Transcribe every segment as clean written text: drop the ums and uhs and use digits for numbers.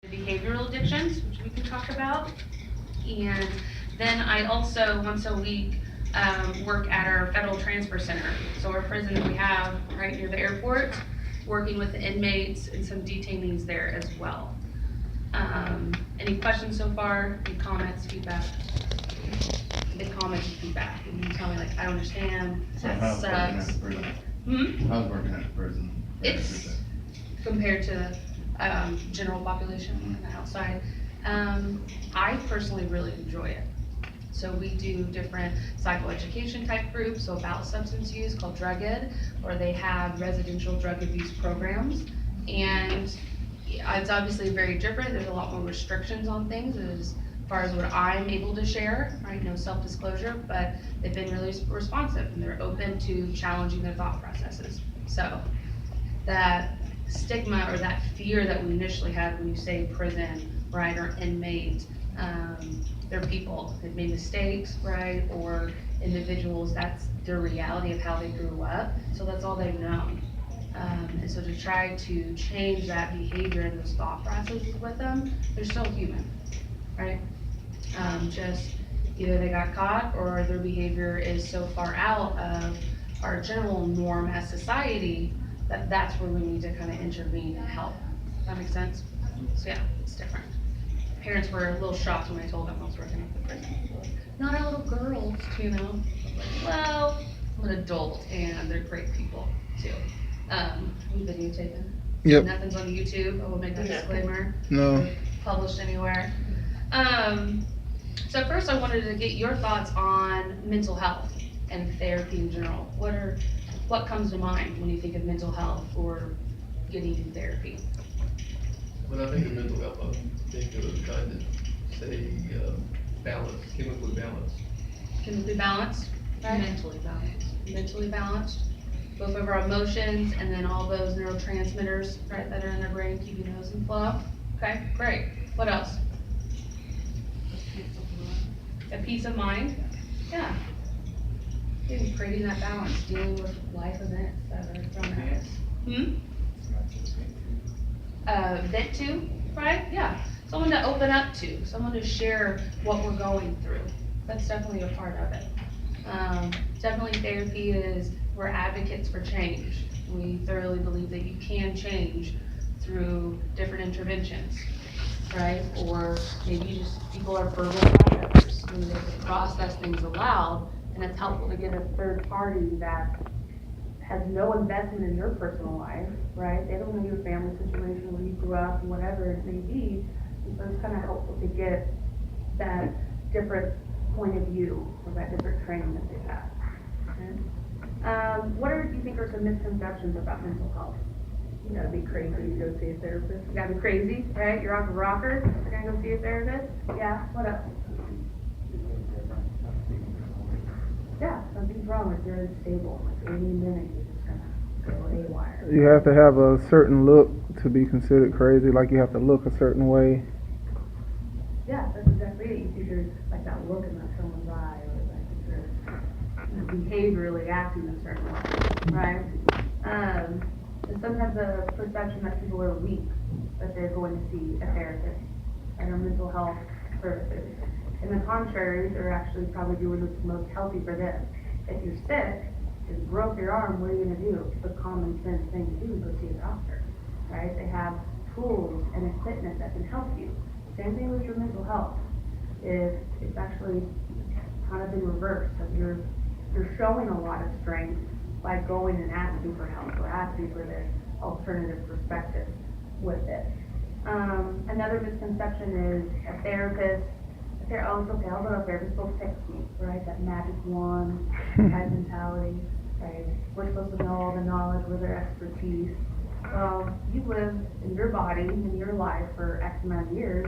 behavioral addictions, which we can talk about. And then I also, once a week, work at our Federal Transfer Center. So our prison that we have right near the airport, working with the inmates and some detainees there as well. Any questions so far? Any comments, feedback? The comments and feedback. And you tell me like, I don't understand, So that how's working at sucks. the prison? How's working at the prison? It's compared to general population on the outside. I personally really enjoy it. So we do different psychoeducation type groups, so about substance use called Drug Ed, or they have residential drug abuse programs. And it's obviously very different. There's a lot more restrictions on things as far as what I'm able to share, right? No self-disclosure, but they've been really responsive and they're open to challenging their thought processes. So that stigma or that fear that we initially had when you say prison, right, or inmate, they're people that made mistakes, right, or individuals, that's their reality of how they grew up, so that's all they've known. And so to try to change that behavior and those thought processes with them, they're still human, right? Just either they got caught or their behavior is so far out of our general norm as society that that's where we need to kind of intervene and help. Does that make sense? So yeah, it's different. Parents were a little shocked when I told them I was working at the prison. Not our little girls, you know. Well, I'm an adult and they're great people too. We videotaping. Yep. Nothing's on YouTube. I will make that disclaimer. No. Published anywhere. So first I wanted to get your thoughts on mental health and therapy in general. What comes to mind when you think of mental health or getting therapy? When I think of mental health, I think of kind of, say, balance, chemically balanced. Chemically balanced, right? Mentally balanced. Mentally balanced, both of our emotions and then all those neurotransmitters, right, that are in our brain, keeping those in flow. Okay, great. What else? A peace of mind. Yeah. Maybe creating that balance, dealing with life events that are thrown at us. Vent to, right? Yeah. Someone to open up to, someone to share what we're going through. That's definitely a part of it. Definitely therapy is, we're advocates for change. We thoroughly believe that you can change through different interventions, right? Or maybe just people are verbal processors, and they can process things aloud, and it's helpful to get a third party that has no investment in your personal life, right? They don't know your family situation, where you grew up, and whatever it may be. And so it's kind of helpful to get that different point of view, or that different training that they've had. Okay? What do you think are some misconceptions about mental health? You gotta be crazy to go see a therapist. You gotta be crazy, right? You're off a rocker, you're gonna go see a therapist? Yeah, what else? Yeah, something's wrong, like you're unstable, like any minute you're just gonna go haywire. You have to have a certain look to be considered crazy, like you have to look a certain way. Yeah, that's exactly it. You see there's like that look in that someone's eye, or like if you're behaviorally acting a certain way, right? And sometimes the perception that people are weak, that they're going to see a therapist and our mental health services. And the contrary, they're actually probably doing what's most healthy for them. If you're sick, you broke your arm, what are you gonna do? It's a common sense thing to do, go see a doctor, right? They have tools and equipment that can help you. Same thing with your mental health. It's actually kind of in reverse, that you're showing a lot of strength by going and asking for help, or asking for this alternative perspective with it. Another misconception is a therapist, oh, it's okay, I'll go to a therapist, they'll fix me, right? That magic wand type mentality, right? We're supposed to know all the knowledge with their expertise. Well, you've lived in your body, in your life for X amount of years,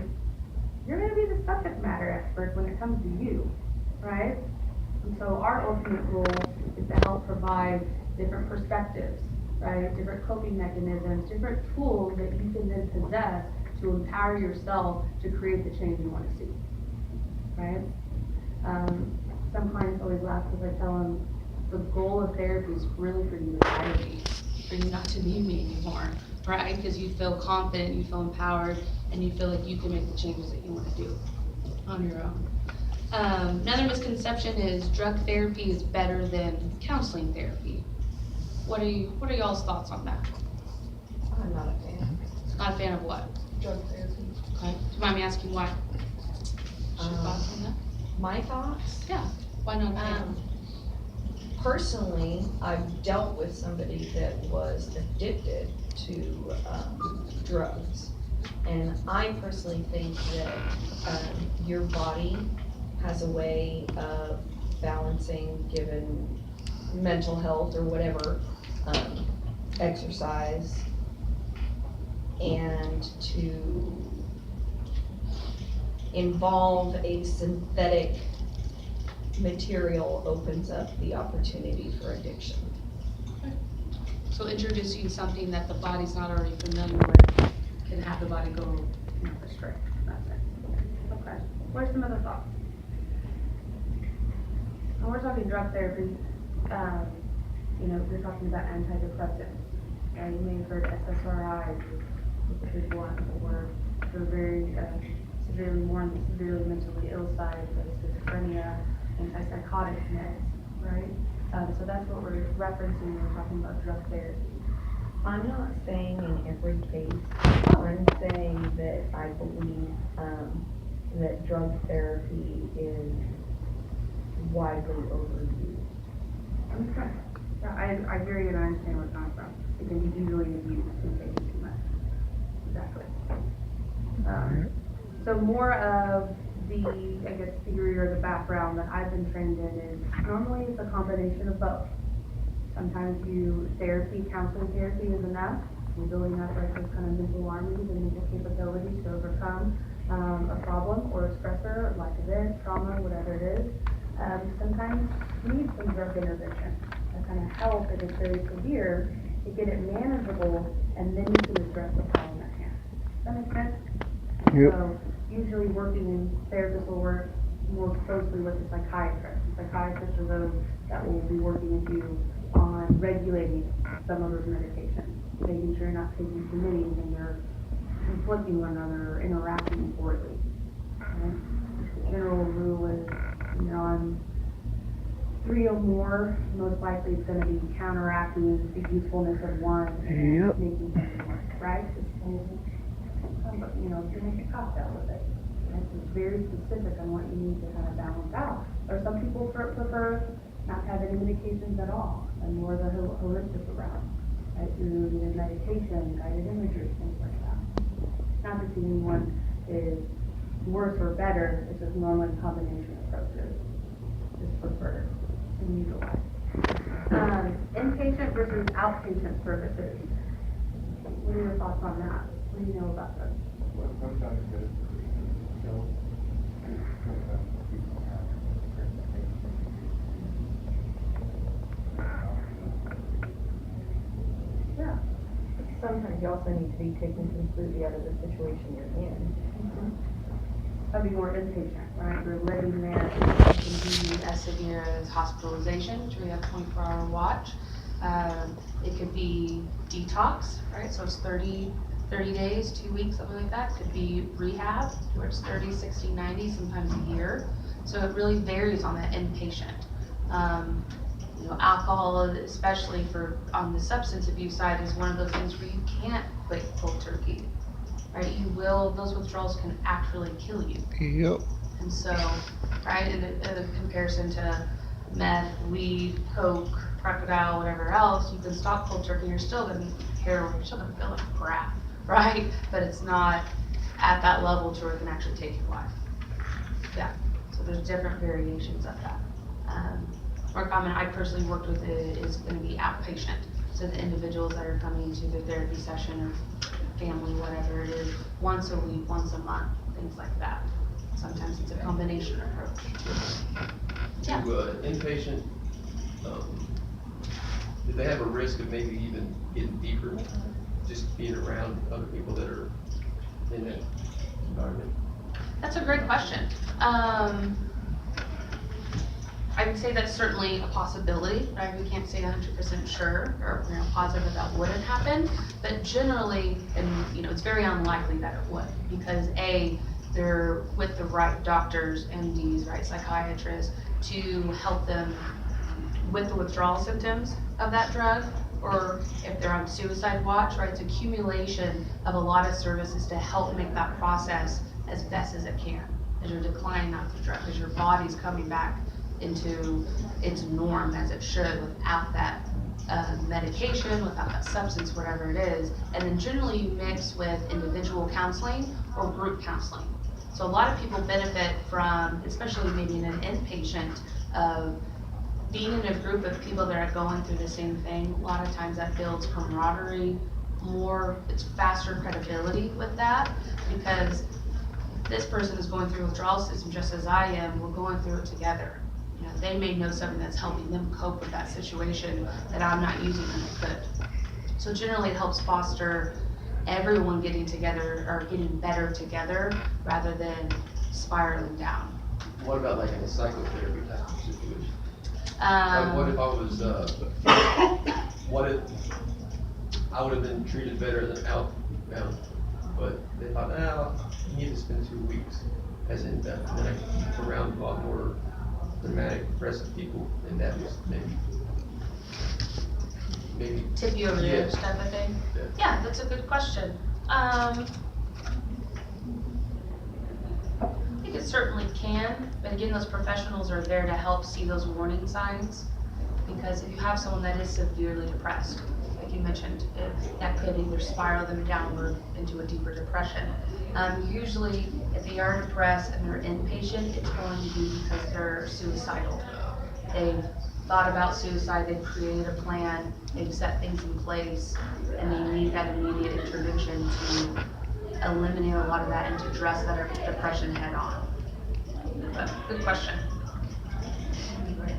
you're gonna be the subject matter expert when it comes to you, right? And so our ultimate goal is to help provide different perspectives, right? Different coping mechanisms, different tools that you can then possess to empower yourself to create the change you want to see, right? Some clients always laugh because I tell them the goal of therapy is really for you to hire me, for you not to need me anymore, right? Because you feel confident, you feel empowered, and you feel like you can make the changes that you want to do on your own. Another misconception is drug therapy is better than counseling therapy. What are y'all's thoughts on that? I'm not a fan. Not a fan of what? Drug therapy. Okay. Do you mind me asking why? What's your thoughts on that? My thoughts? Yeah. Why not a fan? Personally, I've dealt with somebody that was addicted to drugs. And I personally think that your body has a way of balancing, given mental health or whatever, exercise, and to involve a synthetic material opens up the opportunity for addiction. So introducing something that the body's not already familiar with can have the body go astray. That's it. Okay. What are some other thoughts? When we're talking drug therapy, you're talking about antidepressants. You may have heard SSRIs, is a big one, or for very severely mentally ill side, like schizophrenia, antipsychotic meds, right? So that's what we're referencing when we're talking about drug therapy. I'm not saying in every case. I'm saying that I believe that drug therapy is widely overused. Okay. Yeah, I hear you and I understand where it's coming from. It can be easily abused and taken too much. Exactly. So more of the, theory or the background that I've been trained in is normally it's a combination of both. Sometimes counseling therapy is enough. You're building up like those kind of mental armies and mental capabilities to overcome a problem or a stressor, life event, trauma, whatever it is. Sometimes you need some drug intervention to kind of help if it's very severe to get it manageable, and then you can address the problem at hand. Does that make sense? Yep. So usually working in therapists will work more closely with the psychiatrist. The psychiatrists are those that will be working with you on regulating some of those medications, making sure you're not taking too many and you're conflicting one another or interacting poorly. Right? The general rule is, on 3 or more, most likely it's going to be counteracting the usefulness of one and Yep. making things work, right? You make a cocktail with it. And it's very specific on what you need to kind of balance out. Or some people prefer not to have any medications at all, and more the holistic route, right? Through either meditation, guided imagery, things like that. Not that anyone is worse or better, it's just normally combination approaches is preferred and utilized. Inpatient versus outpatient services. What are your thoughts on that? What do you know about those? Well, sometimes it's still, sometimes people have Yeah. Sometimes you also need to be taken completely out of the situation you're in. That'd be more inpatient, right? You're living there. It can be as severe as hospitalization, which we have 24-hour watch. It could be detox, right? So it's 30 days, 2 weeks, something like that. Could be rehab, where it's 30, 60, 90, sometimes a year. So it really varies on that inpatient. Alcohol, especially on the substance abuse side, is one of those things where you can't quit cold turkey, right? Those withdrawals can actually kill you. Yep. And so, right, in comparison to meth, weed, coke, crocodile, whatever else, you can stop cold turkey and you're still gonna heroin, you're still gonna feel like crap, right? But it's not at that level to where it can actually take your life. Yeah, so there's different variations of that. More common I personally worked with is gonna be outpatient. So the individuals that are coming to the therapy session or family, whatever it is, once a week, once a month, things like that. Sometimes it's a combination approach. Yeah. To inpatient, do they have a risk of maybe even getting deeper, just being around other people that are in that environment? That's a great question. I would say that's certainly a possibility, right? We can't say 100% sure or, positive that wouldn't happen, but generally, and, it's very unlikely that it would, because A, they're with the right doctors, MDs, right, psychiatrists, to help them with the withdrawal symptoms of that drug, or if they're on suicide watch, right, it's accumulation of a lot of services to help make that process as best as it can, as you're declining off the drug, as your body's coming back into its norm as it should without that medication, without that substance, whatever it is. And then generally you mix with individual counseling or group counseling. So a lot of people benefit from, especially maybe in an inpatient, of being in a group of people that are going through the same thing. A lot of times that builds camaraderie, it's faster credibility with that, because this person is going through withdrawal system just as I am, we're going through it together. They may know something that's helping them cope with that situation that I'm not using and I could. So generally it helps foster everyone getting together or getting better together rather than spiraling down. What about like in a psychotherapy type of situation? Like what if I was, what if I would have been treated better than outbound, but they thought, you need to spend 2 weeks as inbound, and then I keep around a lot more dramatic, depressive people, and that was maybe tip you over the yeah. edge type of thing? Yeah. Yeah, that's a good question. I think it certainly can, but again, those professionals are there to help see those warning signs, because if you have someone that is severely depressed, like you mentioned, that could either spiral them downward into a deeper depression. Usually, if they are depressed and they're inpatient, it's going to be because they're suicidal. They've thought about suicide, they've created a plan, they've set things in place, and they need that immediate intervention to eliminate a lot of that and to address that depression head on. But good question.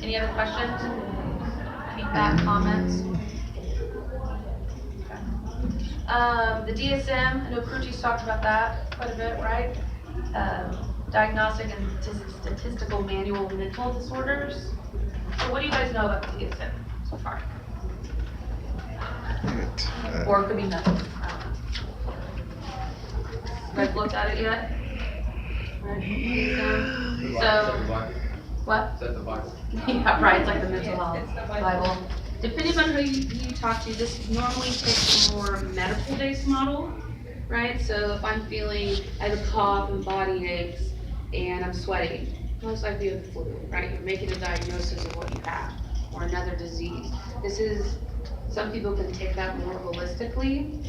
Any other questions? Feedback, comments? The DSM, I know Kruchi's talked about that quite a bit, right? Diagnostic and Statistical Manual of Mental Disorders. So what do you guys know about the DSM so far? Or it could be nothing. You guys looked at it yet? Right. Is So, that the Bible? what? Is that the Bible? Yeah, right, it's like the mental health It's the Bible. Depending on who you talk to, this normally takes a more medical-based model, right? So if I'm feeling, I have a cough and body aches, and I'm sweating, most likely you have the flu, right? You're making a diagnosis of what you have, or another disease. Some people can take that more holistically.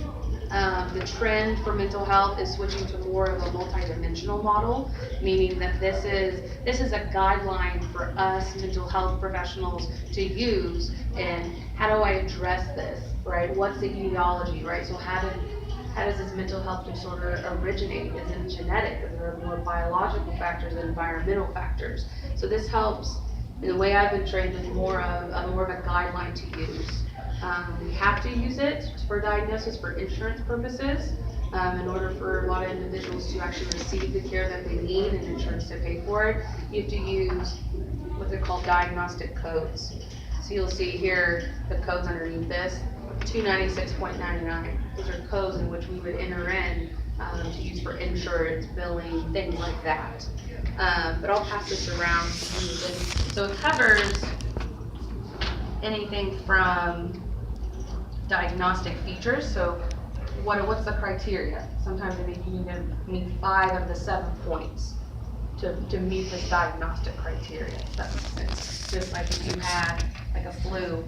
The trend for mental health is switching to more of a multidimensional model, meaning that this is a guideline for us mental health professionals to use, and how do I address this, right? What's the etiology, right? So how does this mental health disorder originate? Is it genetic? Is there more biological factors than environmental factors? So this helps, in the way I've been trained, is more of a guideline to use. We have to use it for diagnosis for insurance purposes, in order for a lot of individuals to actually receive the care that they need and insurance to pay for it. You have to use what they're called diagnostic codes. So you'll see here the codes underneath this, 296.99. Those are codes in which we would enter in to use for insurance, billing, things like that. But I'll pass this around to you. So it covers anything from diagnostic features. So what's the criteria? Sometimes I think you need to meet 5 of the 7 points to meet this diagnostic criteria. If that makes sense. Just like if you had like a flu,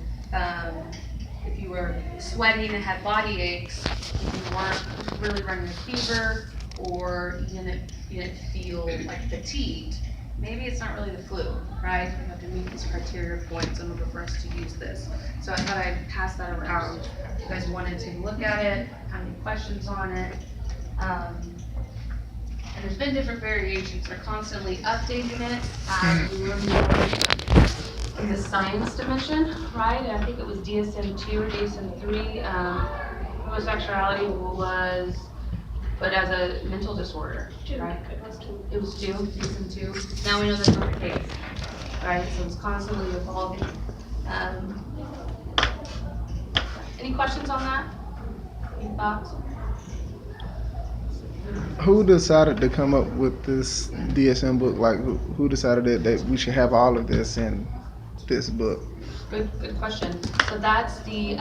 if you were sweating and had body aches, if you weren't really running a fever, or you didn't feel like fatigued, maybe it's not really the flu, right? You have to meet these criteria points in order for us to use this. So I thought I'd pass that around. If you guys wanted to look at it, have any questions on it. And there's been different variations. They're constantly updating it as we learn more in the science dimension, right? And I think it was DSM-2 or DSM-3. Homosexuality was but as a mental disorder, right? It was 2, DSM-2. Now we know that's not the case. right? So it's constantly evolving. Any questions on that? Any thoughts? Who decided to come up with this DSM book? Like, who decided that we should have all of this in this book? Good question. So that's the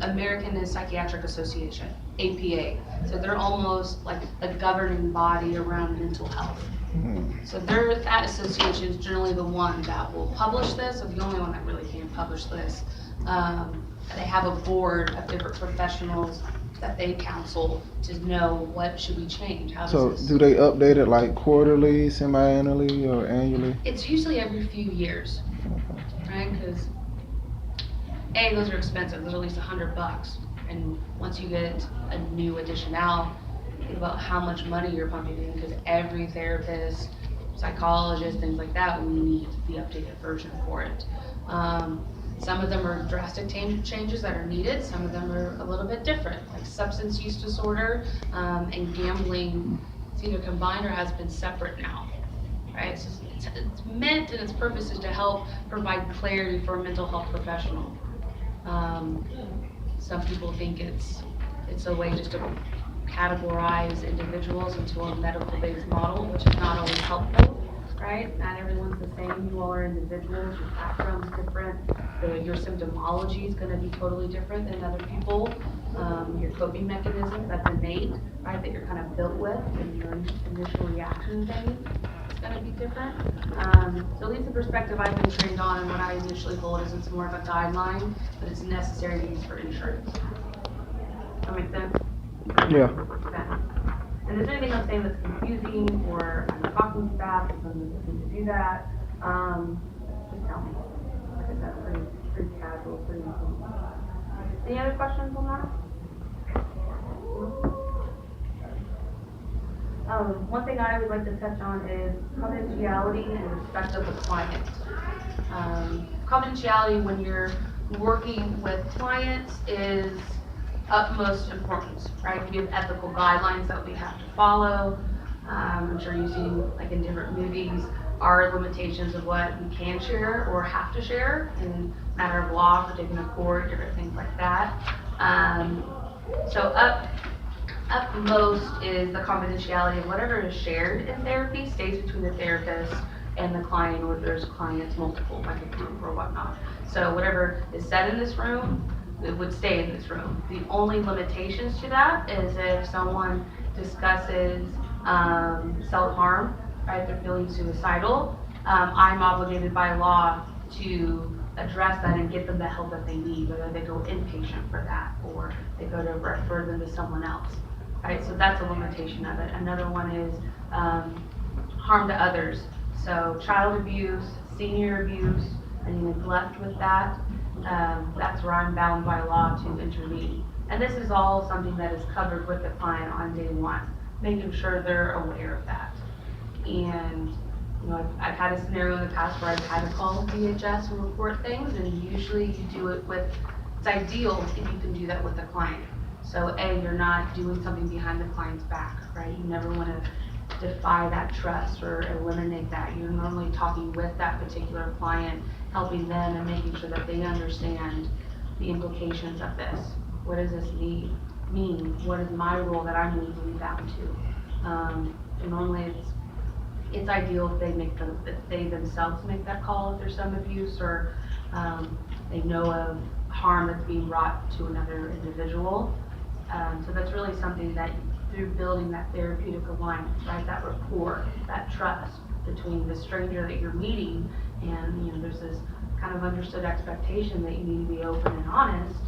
American Psychiatric Association, APA. So they're almost like a governing body around mental health. So that association is generally the one that will publish this, or the only one that really can publish this. They have a board of different professionals that they counsel to know what should we change. How So does this? do they update it like quarterly, semi-annually, or annually? It's usually every few years, right? Because those are expensive. Those are at least $100. And once you get a new edition out, think about how much money you're pumping in, because every therapist, psychologist, things like that, we need the updated version for it. Some of them are drastic changes that are needed. Some of them are a little bit different, like substance use disorder and gambling. It's either combined or has been separate now, right? So it's meant, and its purpose is to help provide clarity for a mental health professional. Some people think it's a way just to categorize individuals into a medical-based model, which is not always helpful, right? Not everyone's the same. You all are individuals. Your background's different. Your symptomology is going to be totally different than other people. Your coping mechanism, that's innate, right, that you're kind of built with, and your initial reaction thing is going to be different. So at least the perspective I've been trained on, and what I initially hold is it's more of a guideline, but it's necessary to use for insurance. That make sense? Yeah. And if there's anything I'm saying that's confusing, or I'm talking too fast, or something that doesn't need to do that, just tell me. Like I said, pretty casual, pretty informal. Any other questions on that? One thing I would like to touch on is confidentiality and respect of the client. Confidentiality when you're working with clients is utmost importance, right? We have ethical guidelines that we have to follow. I'm sure you've seen, like in different movies, our limitations of what we can share or have to share in matter of law, for taking to court, different things like that. So upmost is the confidentiality of whatever is shared in therapy stays between the therapist and the client, or if there's clients multiple, like a group or whatnot. So whatever is said in this room, it would stay in this room. The only limitations to that is if someone discusses self-harm, right, they're feeling suicidal, I'm obligated by law to address that and get them the help that they need, whether they go inpatient for that or they go to refer them to someone else, right? So that's a limitation of it. Another one is harm to others. So child abuse, senior abuse, any neglect with that, that's where I'm bound by law to intervene. And this is all something that is covered with the client on day one, making sure they're aware of that. And you know, I've had a scenario in the past where I've had to call DHS and report things, and usually you do it with, it's ideal if you can do that with the client. So you're not doing something behind the client's back, right? You never want to defy that trust or eliminate that. You're normally talking with that particular client, helping them and making sure that they understand the implications of this. What does this mean? What is my role that I'm legally bound to? And normally it's ideal if they themselves make that call if there's some abuse, or they know of harm that's being brought to another individual. So that's really something that through building that therapeutic alignment, right, that rapport, that trust between the stranger that you're meeting, and you know, there's this kind of understood expectation that you need to be open and honest.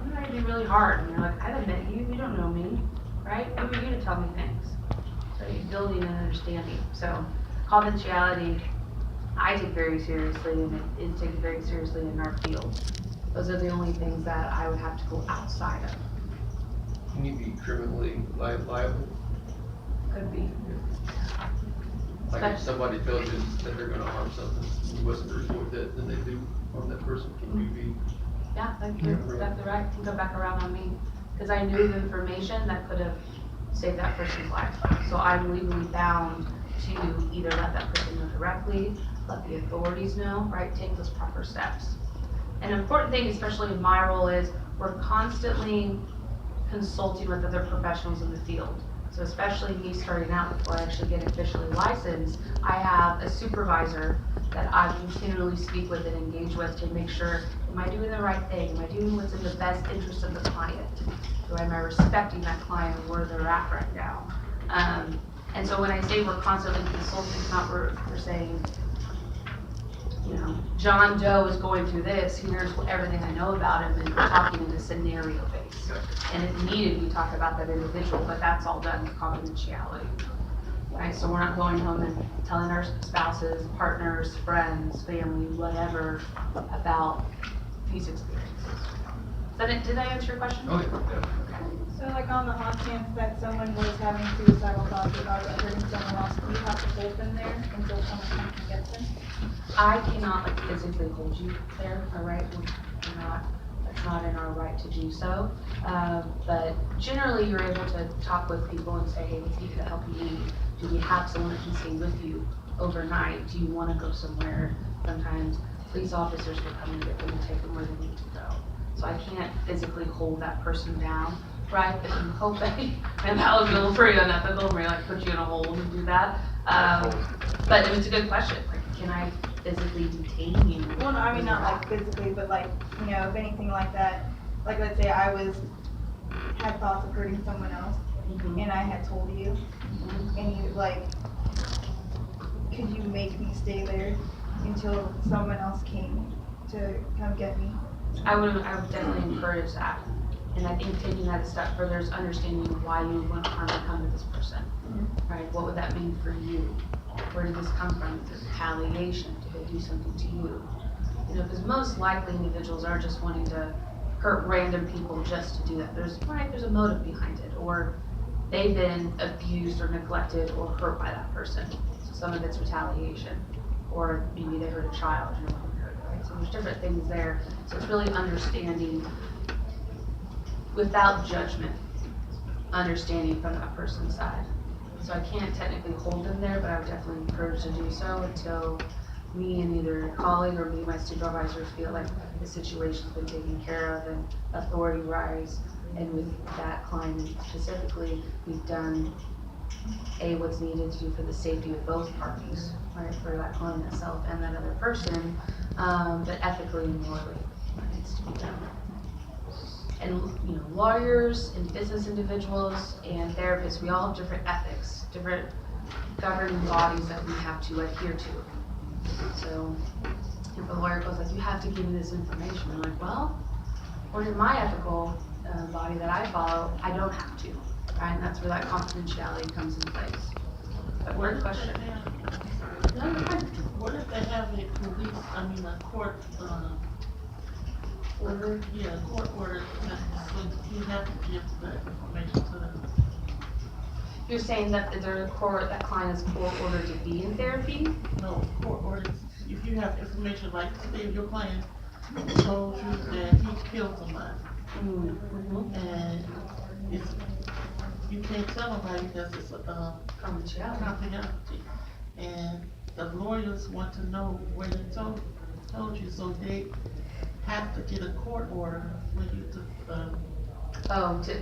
It might be really hard, and you're like, I haven't met you, you don't know me, right? Who are you to tell me things? So you're building an understanding. So confidentiality, I take very seriously, and it is taken very seriously in our field. Those are the only things that I would have to go outside of. Can you be criminally liable? Could be. Like if somebody tells you that they're gonna harm something, you wasn't report that, then they do harm that person, can you be? Yeah, that's exactly right. You can go back around on me, because I knew the information that could have saved that person's life. So I'm legally bound to either let that person know directly, let the authorities know, right? Take those proper steps. An important thing, especially in my role, is we're constantly consulting with other professionals in the field. So especially me starting out before I actually get officially licensed, I have a supervisor that I continually speak with and engage with to make sure, am I doing the right thing? Am I doing what's in the best interest of the client? Or am I respecting that client and where they're at right now? And so when I say we're constantly consulting, it's not we're saying, you know, John Doe is going through this, here's everything I know about him, and we're talking in a scenario base. And if needed, we talk about that individual, but that's all done with confidentiality. Right, so we're not going home and telling our spouses, partners, friends, family, whatever, about these experiences. Did I answer your question? Oh, yeah. So like on the off chance that someone was having suicidal thoughts about hurting someone else, do you have to hold them there until someone comes and gets them? I cannot like physically hold you there, all right? That's not in our right to do so. But generally you're able to talk with people and say, hey, let's get the help you need. Do we have someone that can stay with you overnight? Do you want to go somewhere? Sometimes police officers will come and get them and take them where they need to go. So I can't physically hold that person down, right? But you hope that, and that would be pretty unethical, where like put you in a hold and do that. But it's a good question. Like, can I physically detain you? Well, no, I mean not like physically, but like, you know, if anything like that, like let's say I had thoughts of hurting someone else, and I had told you, and you like, could you make me stay there until someone else came to come get me? I would definitely encourage that. And I think taking that a step further is understanding why you would want harm to come to this person, right? What would that mean for you? Where did this come from? Is it retaliation? Did they do something to you? You know, because most likely individuals are just wanting to hurt random people just to do that. There's a motive behind it, or they've been abused or neglected or hurt by that person. So some of it's retaliation, or maybe they hurt a child, you know, right? So there's different things there. So it's really understanding without judgment, understanding from that person's side. So I can't technically hold them there, but I would definitely encourage to do so until me and either a colleague or me, my supervisor, feel like the situation's been taken care of and authority rise. And with that client specifically, we've done what's needed to do for the safety of both parties, right? For that client itself and that other person, but ethically and morally, it needs to be done. And you know, lawyers and business individuals and therapists, we all have different ethics, different governing bodies that we have to adhere to. So if a lawyer goes like, you have to give me this information, I'm like, well, according to my ethical body that I follow, I don't have to, right? And that's where that confidentiality comes into place. But what question? What if they have a court, order? Yeah, a court order, so you have to give that information to them. You're saying that that client is court ordered to be in therapy? No, court orders, if you have information, like say if your client told you that he killed somebody, and you can't tell nobody because it's confidentiality, and the lawyers want to know where he told you, so they have to get a court order for you to.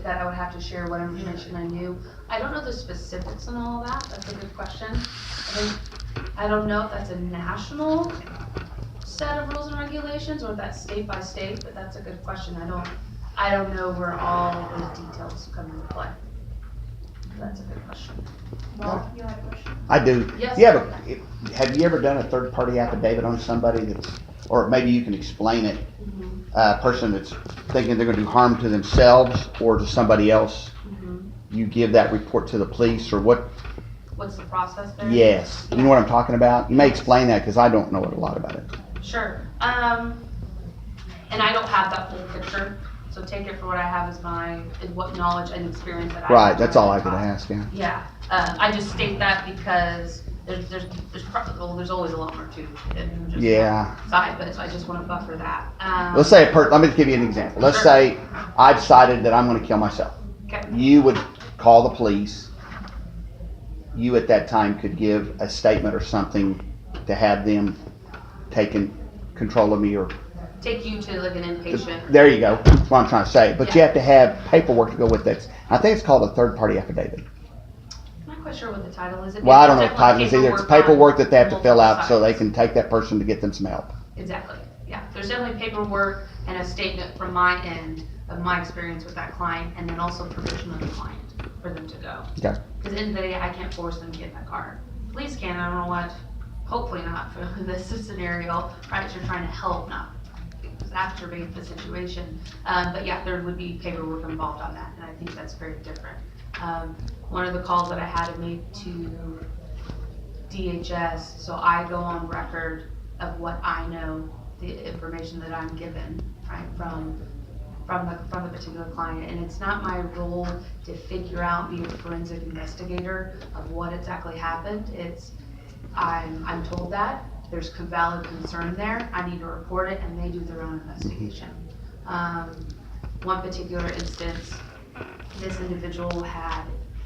That I would have to share what information I knew. I don't know the specifics on all of that. That's a good question. I don't know if that's a national set of rules and regulations or if that's state by state, but that's a good question. I don't know where all those details come into play. That's a good question. Well, you have a question? I do. Yes. Have you ever done a third-party affidavit on somebody that's, or maybe you can explain it, a person that's thinking they're gonna do harm to themselves or to somebody else? You give that report to the police, or what? What's the process there? Yes. You know what I'm talking about? You may explain that, because I don't know a lot about it. Sure. And I don't have that full picture, so take it for what I have as what knowledge and experience that I have. Right, that's all I could ask, yeah. Yeah, I just state that because there's always a lot more to it than just side, but I just want to buffer that. Let's say let me give you an example. Let's say I decided that I'm going to kill myself. Okay. You would call the police. You at that time could give a statement or something to have them taking control of me or, Take you to like an inpatient. there you go, that's what I'm trying to say. But you Yeah. have to have paperwork to go with it. I think it's called a third-party affidavit. I'm not quite sure what the title is. Well, I don't know what There's the title is either. It's definitely paperwork that they have to fill multiple out so they sides. can take that person to get them some help. Exactly, yeah. There's definitely paperwork and a statement from my end of my experience with that client, and then also permission of the client for them to go. Okay. Because at the end of the day, I can't force them to get that card. Police can, I don't know what, hopefully not for this scenario, right? You're trying to help, not exacerbate the situation. But yeah, there would be paperwork involved on that, and I think that's very different. One of the calls that I had to make to DHS, so I go on record of what I know, the information that I'm given, right, from the particular client, and it's not my role to figure out, be a forensic investigator of what exactly happened. It's, I'm told that, there's valid concern there, I need to report it, and they do their own investigation. One particular instance, this individual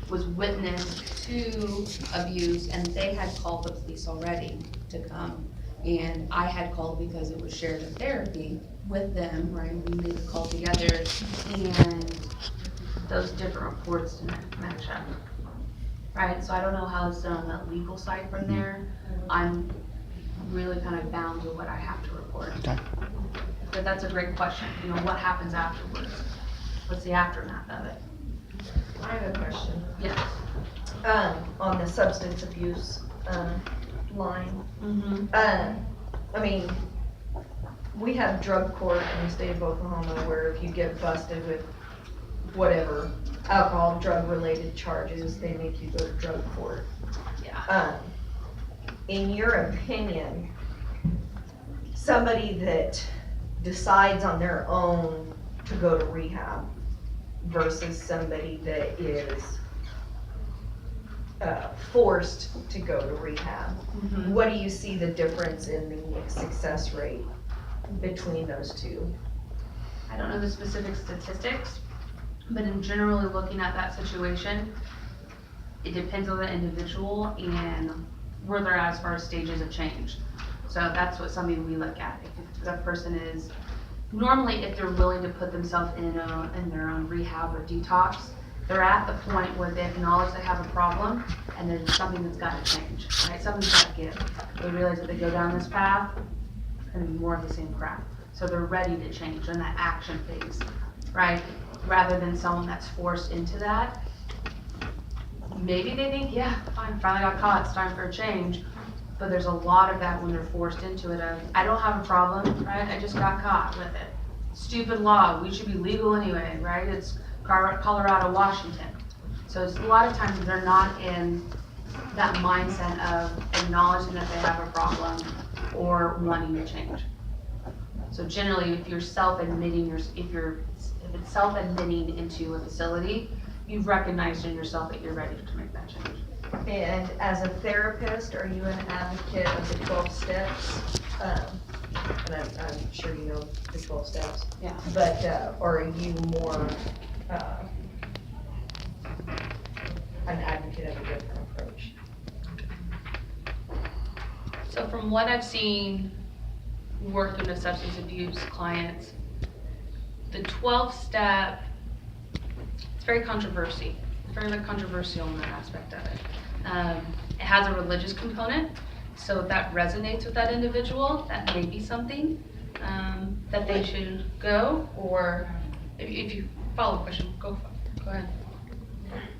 was witness to abuse, and they had called the police already to come. And I had called because it was shared in therapy with them, right? We made the call together, and those different reports didn't match up, right? So I don't know how it's done on that legal side from there. I'm really kind of bound to what I have to report. Okay. But that's a great question. You know, what happens afterwards? What's the aftermath of it? I have a question. Yes. On the substance abuse, line. Mm-hmm. I mean, we have drug court in the state of Oklahoma where if you get busted with whatever, alcohol, drug-related charges, they make you go to drug court. Yeah. In your opinion, somebody that decides on their own to go to rehab versus somebody that is forced to go to rehab, Mm-hmm. what do you see the difference in the success rate between those two? I don't know the specific statistics, but in generally looking at that situation, it depends on the individual and where they're at as far as stages of change. So that's what something we look at. If that person is, normally if they're willing to put themselves in their own rehab or detox, they're at the point where they acknowledge they have a problem and there's something that's got to change, right? Something's got to give. They realize that they go down this path, it's going to be more of the same crap. So they're ready to change in that action phase, right? Rather than someone that's forced into that. Maybe they think, yeah, fine, finally got caught, it's time for a change. But there's a lot of that when they're forced into it of, I don't have a problem, right? I just got caught with it. Stupid law, we should be legal anyway, right? It's Colorado, Washington. So it's a lot of times they're not in that mindset of acknowledging that they have a problem or wanting to change. So generally, if you're self-admitting, if it's self-admitting into a facility, you've recognized in yourself that you're ready to make that change. And as a therapist, are you an advocate of the 12 steps? And I'm sure you know the 12 steps. Yeah. But, or are you more, an advocate of a different approach? So from what I've seen working with substance abuse clients, the 12th step, it's very controversial. It's very controversial in that aspect of it. It has a religious component, so if that resonates with that individual, that may be something that they should go, or if you follow the question, go ahead.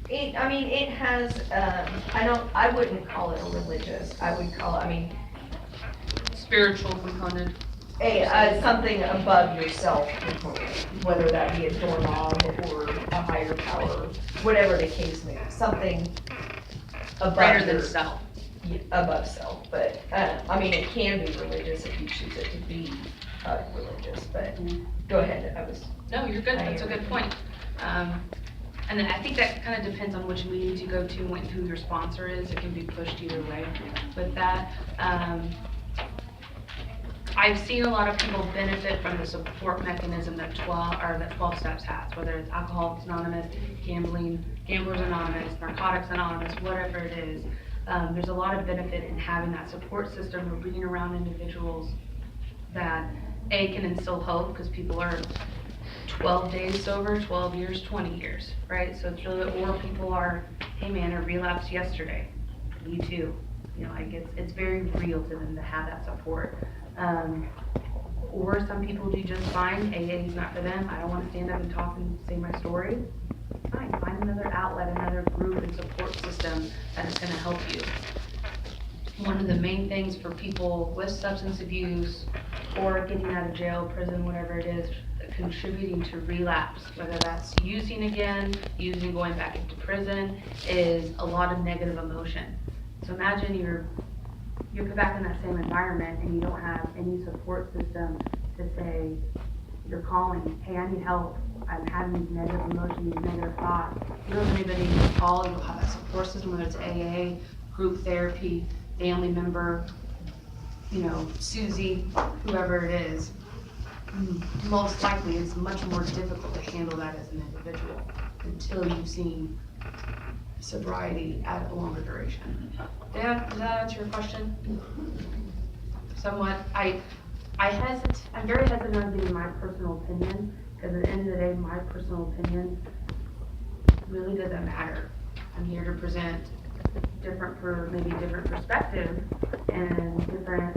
It has, I wouldn't call it a religious, I would call it, Spiritual component. something above yourself component, whether that be a doorknob or a higher power, whatever the case may be, something above Greater than your- self. above self, but, it can be religious if you choose it to be, religious, but, go ahead, No, you're good, that's a good point. And then I think that kind of depends on which meetings you go to and who your sponsor is. It can be pushed either way with that. I've seen a lot of people benefit from the support mechanism that 12 Steps has, whether it's Alcoholics Anonymous, Gamblers Anonymous, Narcotics Anonymous, whatever it is. there's a lot of benefit in having that support system or being around individuals that can instill hope, because people are 12 days sober, 12 years, 20 years, right? So it's really, or people are, hey man, I relapsed yesterday, me too. You know, like it's very real to them to have that support. Or some people do just fine, AA is not for them, I don't want to stand up and talk and say my story. Fine, find another outlet, another group and support system that is going to help you. One of the main things for people with substance abuse or getting out of jail, prison, whatever it is, contributing to relapse, whether that's using again, going back into prison, is a lot of negative emotion. So imagine you're put back in that same environment and you don't have any support system to say, you're calling, hey, I need help, I'm having these negative emotions, these negative thoughts. You don't have anybody to call, you don't have that support system, whether it's AA, group therapy, family member, you know, Susie, whoever it is. Most likely it's much more difficult to handle that as an individual until you've seen sobriety at a longer duration. Does that answer your question? Somewhat. I'm very hesitant on giving my personal opinion, because at the end of the day, my personal opinion really doesn't matter. I'm here to present maybe different perspective and different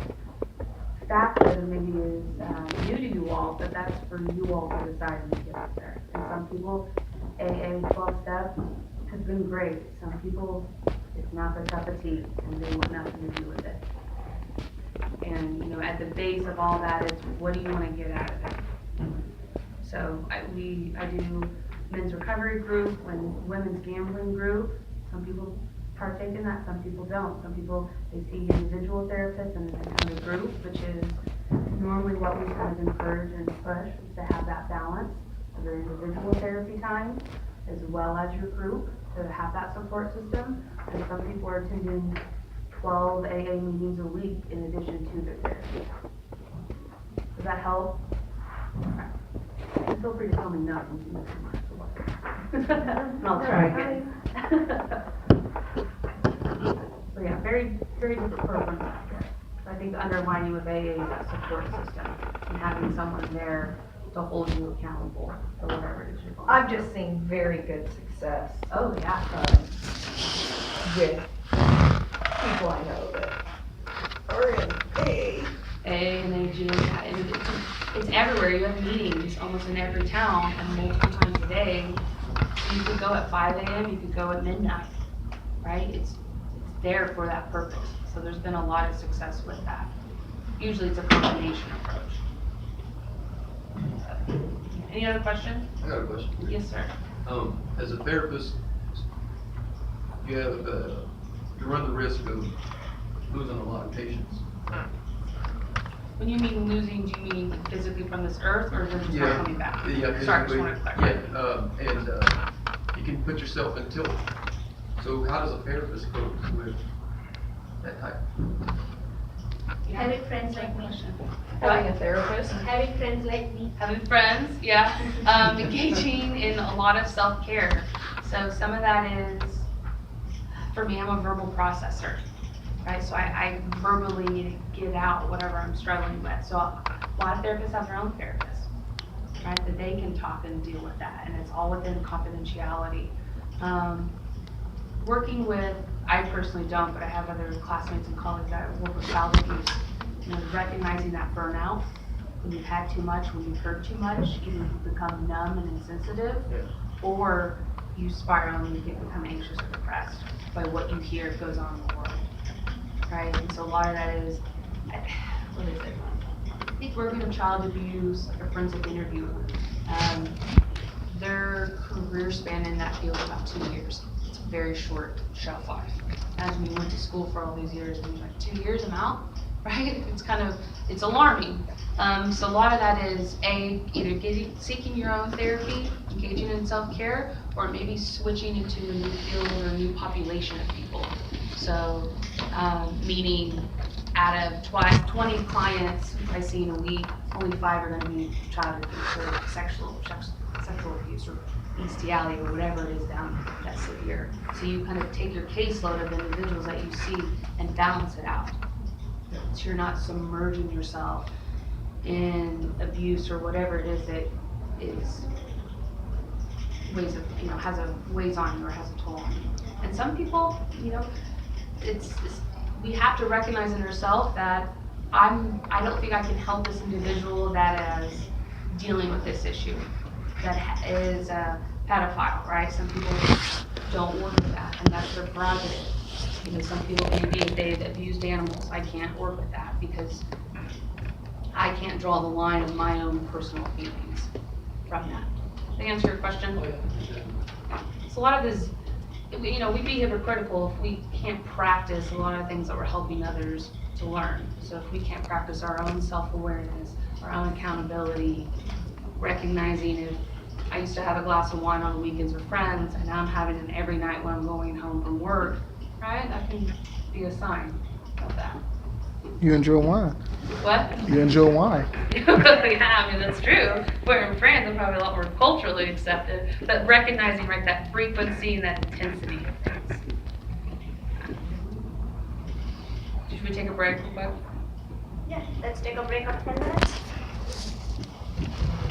factors that maybe is new to you all, but that's for you all to decide and get out there. And some people, AA 12 steps has been great. Some people, it's not their cup of tea and they want nothing to do with it. And you know, at the base of all that is, what do you want to get out of it? So I do men's recovery group, women's gambling group. Some people partake in that, some people don't. Some people, they see individual therapists and then come to group, which is normally what we kind of encourage and push, is to have that balance of your individual therapy time as well as your group, to have that support system. And some people are attending 12 AA meetings a week in addition to their therapy. Does that help? Okay. And feel free to tell me no when you miss your mark. And I'll try again. So yeah, very, very different program out there. I think the underlining with AA is that support system and having someone there to hold you accountable for whatever it is you're going I've just seen very good success. Oh, yeah. With people I know that are in AA. AA and AG, and it's everywhere. You have meetings almost in every town and multiple times a day. You could go at 5 a.m., you could go at midnight, right? It's there for that purpose. So there's been a lot of success with that. Usually it's a combination approach. Any other questions? I got a question. Yes, sir. As a therapist, you have, you run the risk of losing a lot of patients. When you mean losing, do you mean physically from this earth, or they're just not coming back? Yeah, Sorry, just physically. want to clarify. Yeah, and you can put yourself in tilt. So how does a therapist cope with that type? Having friends like me. Having a therapist. Having friends like me. Having friends, yeah. Engaging in a lot of self-care. So some of that is, for me, I'm a verbal processor, right? So I verbally get out whatever I'm struggling with. So a lot of therapists have their own therapists, right? That they can talk and deal with that, and it's all within confidentiality. Working with, I personally don't, but I have other classmates and colleagues that work with child abuse. You know, recognizing that burnout, when you've had too much, when you've heard too much, either you become numb and insensitive, or you spiral and you become anxious or depressed by what you hear goes on in the world, right? And so a lot of that is, what is it? I think working with child abuse, like a forensic interview, their career span in that field is about 2 years. It's a very short shelf life. Imagine you went to school for all these years and you're like, 2 years, I'm out, right? It's alarming. So a lot of that is either seeking your own therapy, engaging in self-care, or maybe switching into a new field or a new population of people. So, meaning out of 20 clients I see in a week, only 5 are going to be child abuse or sexual abuse or bestiality or whatever it is down that's severe. So you kind of take your caseload of individuals that you see and balance it out. So you're not submerging yourself in abuse or whatever it is that is weighs of, weighs on you or has a toll on you. And some people, it's we have to recognize in ourselves that I don't think I can help this individual that is dealing with this issue, that is a pedophile, right? Some people don't work with that, and that's their prerogative. Some people maybe if they've abused animals, I can't work with that because I can't draw the line of my own personal feelings from that. Does that answer your question? Oh, yeah. So a lot of this, we be hypocritical if we can't practice a lot of things that we're helping others to learn. So if we can't practice our own self-awareness, our own accountability, recognizing if I used to have a glass of wine on the weekends with friends and now I'm having it every night when I'm going home from work, right? That can be a sign of that. You enjoy wine. What? You enjoy wine. Yeah, I mean, that's true. We're in France, I'm probably a lot more culturally accepted, but recognizing, right, that frequency and that intensity of things. Should we take a break real quick? Yeah, let's take a break of 10 minutes.